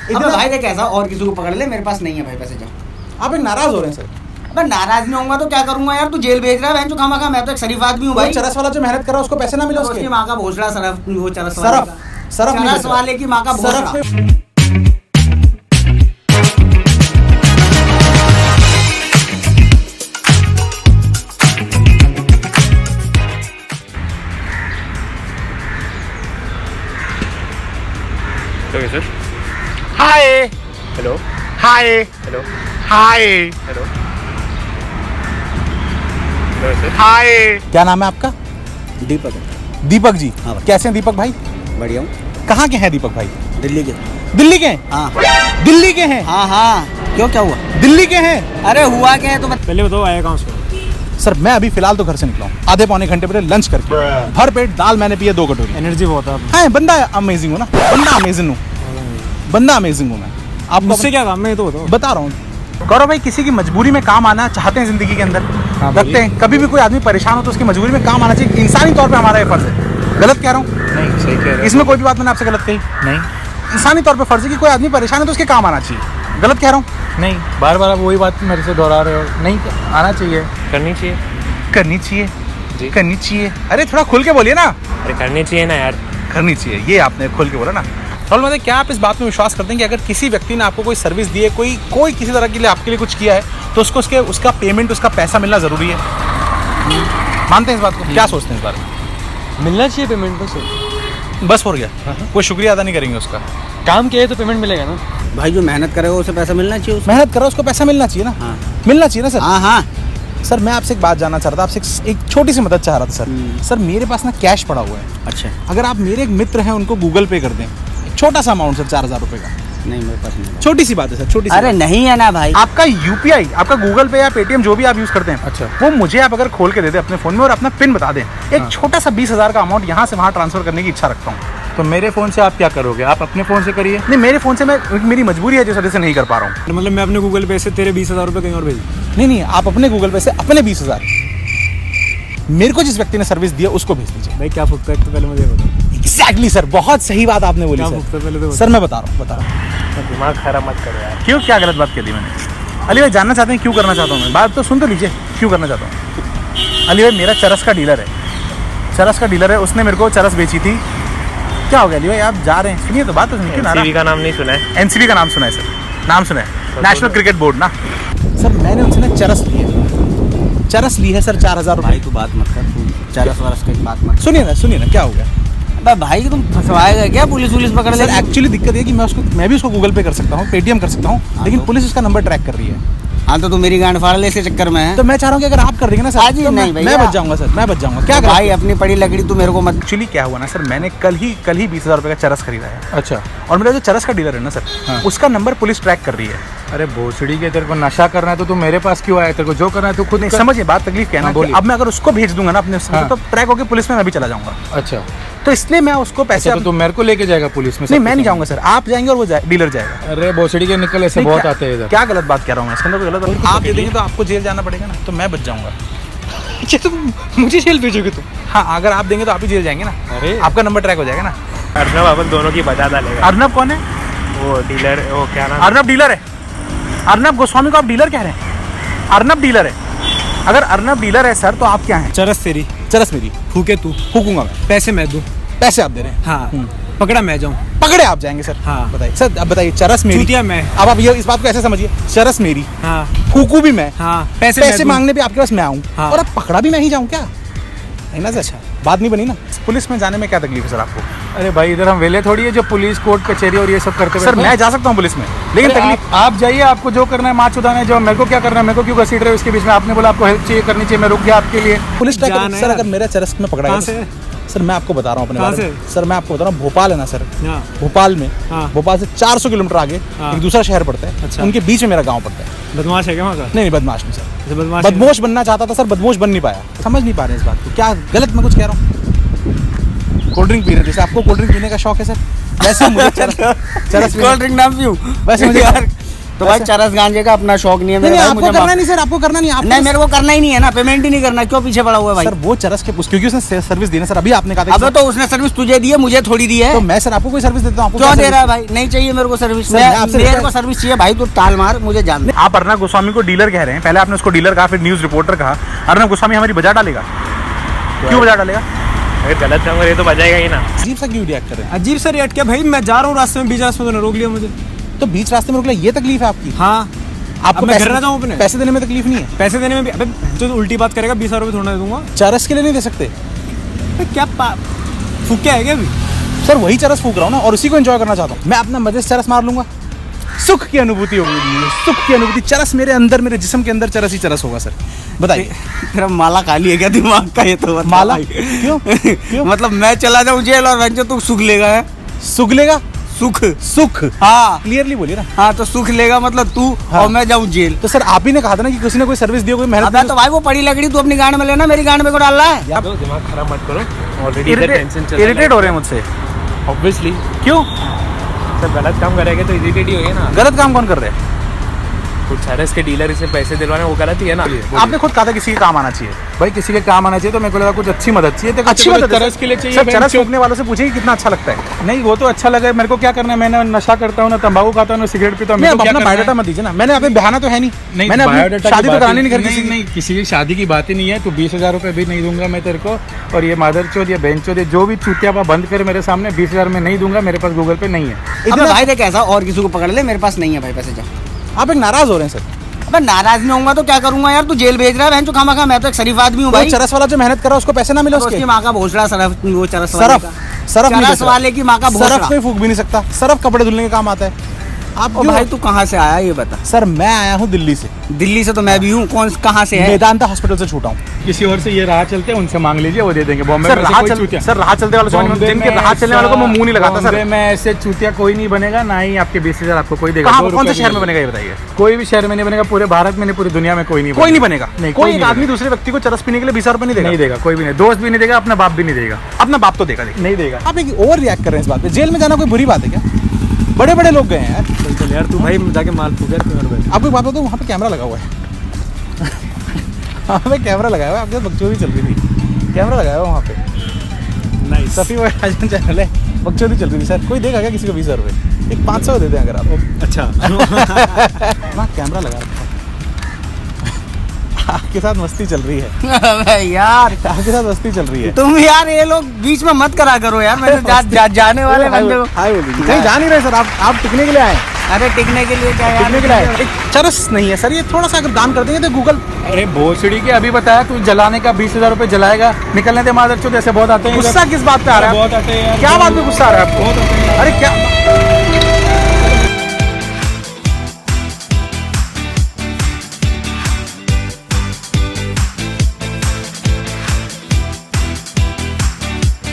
अब भाई देख ऐसा और किसी को पकड़ ले, मेरे पास नहीं है भाई पैसे। जाओ। आप एक नाराज हो रहे हैं सर। अबे नाराज नहीं होऊंगा तो क्या करूंगा यार, तू जेल भेज रहा है खामा, मैं तो एक शरीफ आदमी हूँ भाई। चरस वाला जो मेहनत कर रहा है उसको पैसे ना मिले, उसकी माँ का भोसड़ा सरफ, वो चरस सरफ वाले की माँ का भोसड़ा। Okay, sir. हाय Hello. हाय Hello. हाय Hello. Hello, sir. हाय। क्या नाम है आपका? दीपक। दीपक जी। हाँ भाई। कैसे हैं दीपक भाई? बढ़िया हूँ। कहाँ के हैं दीपक भाई? दिल्ली के। दिल्ली के हैं? हाँ दिल्ली के हैं? हाँ हाँ। क्यों, क्या हुआ? दिल्ली के हैं? अरे हुआ क्या है तो पहले बताओ आया कहाँ से? सर मैं अभी फिलहाल तो घर से निकला हूँ, आधे पौने घंटे पहले लंच करके भर पेट दाल मैंने पिया 2 कटोरी। एनर्जी बहुत है। हाँ बंदा अमेजिंग हूँ ना, बंदा अमेजिंग हूँ, बंदा अमेजिंग हूँ मैं। आप मुझसे क्या काम है तो बताओ। बता रहा हूँ। गौरव भाई किसी की मजबूरी में काम आना चाहते हैं जिंदगी के अंदर, रखते हैं। कभी भी कोई आदमी परेशान हो तो उसकी मजबूरी में काम आना चाहिए, इंसानी तौर पे हमारा ये फर्ज है। गलत कह रहा हूँ? नहीं, सही कह रहे हो। इसमें कोई भी बात मैंने आपसे गलत कही नहीं इंसानी तौर पे फर्ज है कि कोई आदमी परेशान है तो उसके काम आना चाहिए। गलत कह रहा हूँ? नहीं, बार बार आप वही बात मेरे से दोहरा रहे हो। नहीं, आना चाहिए, करनी चाहिए। करनी चाहिए जी। करनी चाहिए। अरे थोड़ा खुल के बोलिए ना। अरे करनी चाहिए ना यार। करनी चाहिए, ये आपने खोल के बोला ना। राहुल मतलब क्या आप इस बात में विश्वास करते हैं कि अगर किसी व्यक्ति ने आपको कोई सर्विस दी है, कोई किसी तरह के लिए आपके लिए कुछ किया है तो उसको उसका पेमेंट, उसका पैसा मिलना जरूरी है? मानते हैं इस बात को? क्या सोचते हैं इस बारे में? मिलना चाहिए पेमेंट तो सर। बस हो गया, कोई शुक्रिया अदा नहीं करेंगे उसका। काम किया है तो पेमेंट मिलेगा ना भाई। जो मेहनत करेगा उसे पैसा मिलना चाहिए। मेहनत कर रहा है उसको पैसा मिलना चाहिए ना। हाँ। मिलना चाहिए ना सर। हाँ हाँ। सर मैं आपसे एक बात जानना चाह रहा था, आपसे एक छोटी सी मदद चाह रहा था सर। सर मेरे पास ना कैश पड़ा हुआ है। अच्छा। अगर आप मेरे एक मित्र हैं उनको गूगल पे कर दें, छोटा सा अमाउंट सर, 4000 रुपए का। नहीं मेरे पास नहीं। छोटी सी बात है सर, छोटी सी। अरे नहीं है ना भाई। आपका यूपीआई, आपका गूगल पे या पेटीएम जो भी आप यूज करते हैं, अच्छा, वो मुझे आप अगर खोल के दे दे अपने फोन में और अपना पिन बता दें, एक छोटा सा 20,000 का अमाउंट यहाँ से वहाँ ट्रांसफर करने की इच्छा रखता हूँ। तो मेरे फ़ोन से आप क्या करोगे? आप अपने फ़ोन से करिए। नहीं मेरे फोन से मेरी मजबूरी है जिस वजह से नहीं कर पा रहा हूँ। मतलब मैं अपने गूगल पे से तेरे 20,000 रुपये कहीं और भेज। नहीं आप अपने गूगल पे से अपने 20,000 मेरे को जिस व्यक्ति ने सर्विस दिया उसको भेज दीजिए। भाई क्या फुकता है तो पहले मुझे बताओ। एग्जैक्टली सर, बहुत सही बात आपने बोली क्या सर। फुकता है पहले तो सर मैं बता रहा हूँ। दिमाग खराब मत करो यार। क्यों, क्या गलत बात कह दी मैंने? अली भाई जानना चाहते हैं क्यों करना चाहता हूँ मैं? बात तो सुन तो लीजिए, क्यों करना चाहता हूँ। अली भाई मेरा चरस का डीलर है, चरस का डीलर है, उसने मेरे को चरस बेची थी। क्या हो गया अली भाई, आप जा रहे हैं? सुनिए तो बात तो सुनिए। एनसीबी का नाम नहीं सुना है? एनसीबी का नाम सुना है सर, नाम सुना है, नेशनल क्रिकेट बोर्ड ना। सर मैंने उनसे ना चरस ली है सर 4000 भाई रुपये। तू बात मत कर, तू चरस वरस की बात मत सुनिए ना क्या हो गया? कर। भाई तुम फंसवाएगा क्या? पुलिस पकड़ सर ले। एक्चुअली दिक्कत ये कि मैं भी उसको गूगल पे कर सकता हूँ, पेटीएम कर सकता हूँ, लेकिन पुलिस उसका नंबर ट्रैक कर रही है। हाँ तो तू मेरी गांड फाड़ ले, इसके चक्कर में है। तो मैं चाह रहा हूँ कि अगर आप कर देंगे ना सर, आज ही तो नहीं भैया। मैं बच जाऊंगा सर, मैं बच जाऊंगा। क्या तो भाई अपनी पड़ी लकड़ी तू मेरे को मत। एक्चुअली क्या हुआ ना सर, मैंने कल ही 20,000 रुपये का चरस खरीदा है। अच्छा। और मेरा जो चरस का डीलर है ना सर, उसका नंबर पुलिस ट्रैक कर रही है। अरे भोसड़ी के, तेरे को नशा करना है तो तू मेरे पास क्यों आया? तेरे को जो करना है तू खुद नहीं कर। समझिए बात, तकलीफ क्या है ना, हाँ, बोलिए। अब मैं अगर उसको भेज दूंगा ना अपने हाँ। तो ट्रैक होकर पुलिस में मैं भी चला जाऊंगा। अच्छा, तो इसलिए मैं उसको पैसे तो तू मेरे को लेके जाएगा पुलिस में? नहीं मैं नहीं जाऊंगा सर, आप जाएंगे और वो डीलर जाएगा। अरे भोसड़ी के निकल ऐसे नहीं, बहुत क्या- आते हैं इधर। क्या गलत बात कह रहा हूँ मैं? इसके अंदर कोई गलत बात? आप दे देंगे तो आपको जेल जाना पड़ेगा ना, तो मैं बच जाऊंगा। अच्छा, तुम मुझे जेल भेजोगे तुम? हाँ अगर आप देंगे तो आप ही जेल जाएंगे ना। अरे आपका नंबर ट्रैक हो जाएगा ना। अर्नब अपन दोनों की बता डालेगा। अर्नब कौन है? वो डीलर, वो क्या नाम? अर्नब डीलर है। अर्नब गोस्वामी को आप डीलर कह रहे हैं? अर्नब डीलर है। अगर अर्नब डीलर है सर तो आप क्या हैं? चरस तेरी, चरस मेरी, फूके तू, फूकूंगा मैं। पैसे मैं दूं। पैसे आप दे रहे हैं? हाँ, पकड़ा मैं जाऊं। पकड़े आप जाएंगे सर? हाँ। बताइए सर, अब बताइए चरस मेरी, चूतिया मैं। अब आप ये इस बात को ऐसे समझिए, चरस मेरी, हाँ फूकू भी मैं, हाँ, पैसे मैं दूं। मांगने भी आपके पास मैं आऊँ, हाँ। और अब पकड़ा भी मैं ही जाऊँ क्या? है ना सर? अच्छा बात नहीं बनी ना। पुलिस में जाने में क्या तकलीफ है सर आपको? अरे भाई इधर हम वेले थोड़ी है जो पुलिस कोर्ट कचहरी और ये सब करते सर मैं जा सकता हूँ पुलिस में, लेकिन तकलीफ आप जाइए, आपको जो करना है माच उदाना है, जो मेरे को क्या करना है, मेरे को क्यों घसीट रहे हो इसके बीच में? आपने बोला आपको हेल्प चाहिए, करनी चाहिए, मैं रुक गया आपके लिए। पुलिस ट्रैक जान है सर यार। अगर मेरा चरस में पकड़ा कहाँ गया से? तो- सर मैं आपको बता रहा हूँ अपने कहाँ बारे में। से? सर मैं आपको बता रहा हूँ, भोपाल है ना सर, हाँ। भोपाल में, हाँ। भोपाल से 400 किलोमीटर आगे हाँ। एक दूसरा शहर पड़ता है। अच्छा। उनके बीच में मेरा गाँव पड़ता है। बदमाश है क्या वहाँ का? नहीं बदमाश नहीं सर, अच्छा, बदमाश बदमाश बनना चाहता था सर, बदमाश बन नहीं पाया। समझ नहीं पा रहे इस बात को, क्या गलत मैं कुछ कह रहा हूँ? कोल्ड ड्रिंक पी रहे, जैसे आपको कोल्ड ड्रिंक पीने का शौक है सर, वैसे मुझे चरस कोल्ड ड्रिंक ना पीऊं? वैसे मुझे यार तो भाई चरस गांजे का अपना शौक नहीं है मेरे भाई, आपको मुझे करना नहीं सर, आपको करना नहीं, आपको नहीं मेरे को करना ही नहीं है ना, पेमेंट ही नहीं करना, क्यों पीछे पड़ा हुआ है भाई? सर वो चरस के क्योंकि उसने सर्विस दी ना सर, अभी आपने कहा था अबे तो उसने सर्विस तुझे दी है, मुझे थोड़ी दी है। तो मैं सर आपको कोई सर्विस देता हूँ, आपको क्यों क्या दे रहा है service? भाई? नहीं चाहिए मेरे को सर्विस, सर, मैं आपसे मेरे को सर्विस चाहिए भाई, तू टाल मार, मुझे जान दे। आप अर्नब गोस्वामी को डीलर कह रहे हैं, पहले आपने उसको डीलर कहा, फिर न्यूज रिपोर्टर कहा। अर्नब गोस्वामी हमारी बजा डालेगा, क्यों बजा डालेगा? अगर गलत काम करे तो बजाएगा ही ना। अजीब सा क्यों रिएक्ट कर रहे हैं? अजीब सा रिएक्ट किया भाई, मैं जा रहा हूँ रास्ते में, बीच रास्ते में तो रोक लिया मुझे। तो बीच रास्ते में रोक लिया, ये तकलीफ है आपकी? हाँ, आपको मैं घर ना जाऊँ अपने? पैसे देने में तकलीफ नहीं है? पैसे देने में भी अबे जो उल्टी बात करेगा 20,000 रुपये थोड़ा दे दूंगा। चरस के लिए नहीं दे सकते क्या फूक के है क्या अभी? सर? वही चरस फूक रहा हूँ ना, और उसी को एंजॉय करना चाहता हूँ मैं। अपना मजे से चरस मार लूंगा, सुख की अनुभूति होगी, सुख की अनुभूति। चरस मेरे अंदर, मेरे जिस्म के अंदर चरस ही चरस होगा सर। बताइए। तेरा माला खाली है क्या दिमाग का? ये तो बता माला? भाई। क्यों? क्यों? मतलब मैं चला जाऊँ जेल और वंजो तू सुख लेगा है? सुख लेगा? सुख? सुख? हाँ क्लियरली बोलिए ना। हाँ, तो सुख लेगा मतलब तू, हाँ। और मैं जाऊँ जेल। तो सर आप ही ने कहा था ना कि किसी ने कोई सर्विस दी हो, कोई मेहनत अबे तो भाई वो पड़ी लकड़ी तू अपनी गांड में लेना, मेरी गांड में को डाल रहा है? तो दिमाग खराब मत करो, ऑलरेडी टेंशन चल रहा है। इरिटेट हो रहे हैं मुझसे। ऑब्वियसली क्यों? सर गलत काम करेंगे तो इरिटेट ही होगे ना। गलत काम कौन कर रहे हैं? कुछ चरस के डीलर इसे पैसे दिलवाने, वो गलत ही है ना। आपने खुद कहा था किसी के काम आना चाहिए। भाई किसी के काम आना चाहिए, तो मेरे को लगा कुछ अच्छी मदद चाहिए। अच्छी मदद है चरस के लिए चाहिए। सर, चरस फूकने वालों से पूछिए कि कितना अच्छा लगता है। नहीं, वो तो अच्छा लगा, मेरे को क्या करना है? मैंने नशा करता हूँ ना, तंबाकू खाता हूँ ना, सिगरेट पीता हूँ। नहीं, मेरे अब को क्या अपना करना है? बायोडाटा मत दीजिए ना। मैंने अभी बहाना तो है नहीं, नहीं, मैंने अपनी बायोडाटा शादी की तो बात करानी नहीं घर नहीं, किसी की। नहीं, किसी की शादी की बात ही नहीं है। तो 20,000 रुपये भी नहीं दूंगा मैं तेरे को। और ये मादरचोद या बहनचोद जो भी चूतियापा बंद करे मेरे सामने, 20,000 में नहीं दूंगा। मेरे पास गूगल पे नहीं है। अबे भाई देख ऐसा और किसी को पकड़ ले, मेरे पास नहीं है भाई पैसे, जा। आप एक नाराज हो रहे हैं सर। अबे नाराज नहीं होऊंगा तो क्या करूंगा यार? तू जेल भेज रहा है बहन, जो खामा, मैं तो एक शरीफ आदमी हूँ भाई भाई। चरस वाला जो मेहनत कर रहा है उसको पैसे ना मिले और उसके? उसकी माँ का भोसड़ा सरफ, वो चरस वाले सरफ का। सरफ नहीं चरस बेच रहा। वाले की माँ का सरफ भोसड़ा। कोई फूक भी नहीं सकता, सरफ कपड़े धुलने के काम आता है। आप ओ भाई तू कहाँ से आया ये बता? सर मैं आया हूँ दिल्ली से, दिल्ली से तो मैं भी हूँ, कौन कहाँ से है? वेदांता हॉस्पिटल से छूटा हूँ। किसी और से ये राह चलते हैं, उनसे मांग लीजिए, वो दे देंगे। बॉम्बे सर में ऐसे राह कोई चल चूतिया- सर राह चलते वालों से बॉम्बे जिनके में राह चलने वालों को मैं मुंह नहीं लगाता बॉम्बे सर। में ऐसे चूतिया कोई नहीं बनेगा, ना ही आपके 20,000 आपको कोई देगा। कहाँ, 2 कौन रुपए से शहर भी में नहीं। बनेगा ये बताइए? कोई भी शहर में नहीं बनेगा, पूरे भारत में नहीं, पूरी दुनिया में कोई नहीं कोई नहीं बनेगा। नहीं, कोई नहीं एक आदमी बनेगा। दूसरे व्यक्ति को चरस पीने के लिए 20,000 रुपये नहीं देगा। नहीं देगा, कोई भी नहीं। दोस्त भी नहीं देगा, अपना बाप भी नहीं देगा। अपना बाप तो देगा। नहीं देगा। आप एक ओवर रिएक्ट कर रहे हैं इस बात पे। जेल में जाना कोई बुरी बात है क्या? बड़े बड़े लोग गए हैं यार। चल यार तू भाई जाके माल फूक यार क्यों यार भाई? आपको एक बात बताऊं, वहाँ पे कैमरा लगा हुआ है। वहाँ पे कैमरा लगाया हुआ है, आपके बकचोदी चल रही थी, कैमरा लगाया हुआ है वहाँ पे। नहीं सफी भाई राजन चैनल है, बकचोदी चल रही थी सर। कोई देगा क्या किसी को 20,000 रुपये? एक 500 दे दें अगर आप। अच्छा वहाँ कैमरा लगा रखा है। आपके साथ मस्ती चल रही है, अबे यार आपके साथ मस्ती चल रही है। तुम यार ये लोग बीच में मत करा करो यार, मैं तो जाने वाले बंदे को। हाय बोलिए। कहीं जा नहीं रहे सर, आप टिकने के लिए आए हैं? अरे टिकने के लिए क्या यार? टिकने के लिए आए हैं। एक चरस नहीं है सर, ये थोड़ा सा अगर दान कर देंगे तो गूगल। अरे भोसड़ी के अभी बताया, तू जलाने का 20,000 रुपये जलाएगा, निकलने दे मादरचोद। ऐसे बहुत आते हैं इधर। गुस्सा किस बात पे आ रहा है? बहुत आते हैं यार। क्या बात पे गुस्सा आ रहा है आपको? बहुत आते हैं यार। अरे क्या